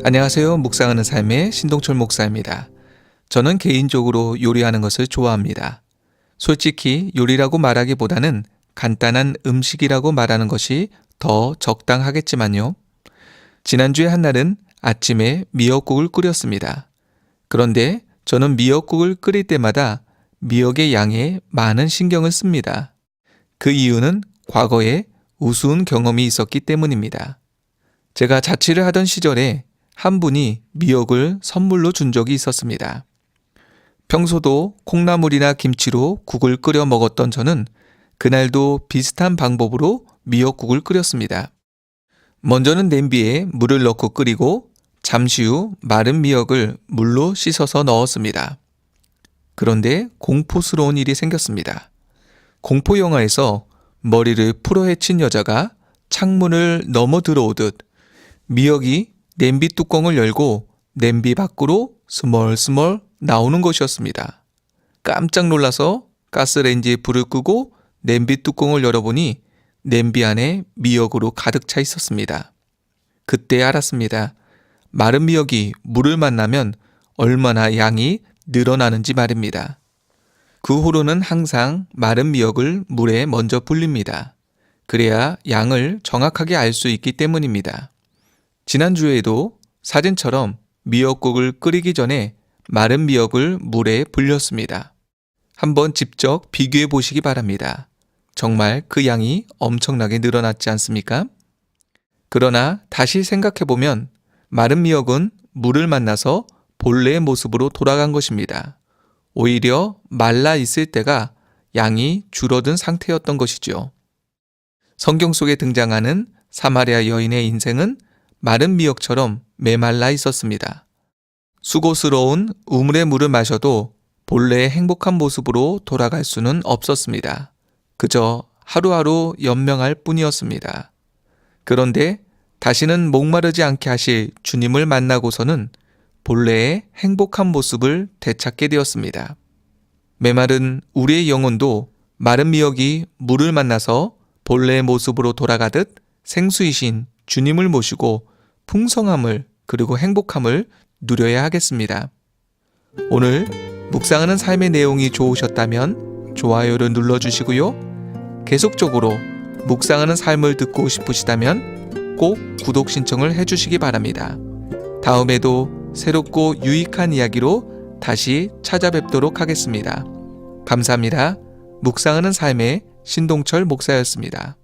안녕하세요. 묵상하는 삶의 신동철 목사입니다. 저는 개인적으로 요리하는 것을 좋아합니다. 솔직히 요리라고 말하기보다는 간단한 음식이라고 말하는 것이 더 적당하겠지만요. 지난주에 한날은 아침에 미역국을 끓였습니다. 그런데 저는 미역국을 끓일 때마다 미역의 양에 많은 신경을 씁니다. 그 이유는 과거에 우스운 경험이 있었기 때문입니다. 제가 자취를 하던 시절에 한 분이 미역을 선물로 준 적이 있었습니다. 평소도 콩나물이나 김치로 국을 끓여 먹었던 저는 그날도 비슷한 방법으로 미역국을 끓였습니다. 먼저는 냄비에 물을 넣고 끓이고 잠시 후 마른 미역을 물로 씻어서 넣었습니다. 그런데 공포스러운 일이 생겼습니다. 공포 영화에서 머리를 풀어헤친 여자가 창문을 넘어 들어오듯 미역이 냄비 뚜껑을 열고 냄비 밖으로 스멀스멀 나오는 것이었습니다. 깜짝 놀라서 가스레인지에 불을 끄고 냄비 뚜껑을 열어보니 냄비 안에 미역으로 가득 차 있었습니다. 그때 알았습니다. 마른 미역이 물을 만나면 얼마나 양이 늘어나는지 말입니다. 그 후로는 항상 마른 미역을 물에 먼저 불립니다. 그래야 양을 정확하게 알 수 있기 때문입니다. 지난주에도 사진처럼 미역국을 끓이기 전에 마른 미역을 물에 불렸습니다. 한번 직접 비교해 보시기 바랍니다. 정말 그 양이 엄청나게 늘어났지 않습니까? 그러나 다시 생각해 보면 마른 미역은 물을 만나서 본래의 모습으로 돌아간 것입니다. 오히려 말라 있을 때가 양이 줄어든 상태였던 것이죠. 성경 속에 등장하는 사마리아 여인의 인생은 마른 미역처럼 메말라 있었습니다. 수고스러운 우물의 물을 마셔도 본래의 행복한 모습으로 돌아갈 수는 없었습니다. 그저 하루하루 연명할 뿐이었습니다. 그런데 다시는 목마르지 않게 하실 주님을 만나고서는 본래의 행복한 모습을 되찾게 되었습니다. 메마른 우리의 영혼도 마른 미역이 물을 만나서 본래의 모습으로 돌아가듯 생수이신 주님을 모시고 풍성함을 그리고 행복함을 누려야 하겠습니다. 오늘 묵상하는 삶의 내용이 좋으셨다면 좋아요를 눌러주시고요. 계속적으로 묵상하는 삶을 듣고 싶으시다면 꼭 구독 신청을 해주시기 바랍니다. 다음에도 새롭고 유익한 이야기로 다시 찾아뵙도록 하겠습니다. 감사합니다. 묵상하는 삶의 신동철 목사였습니다.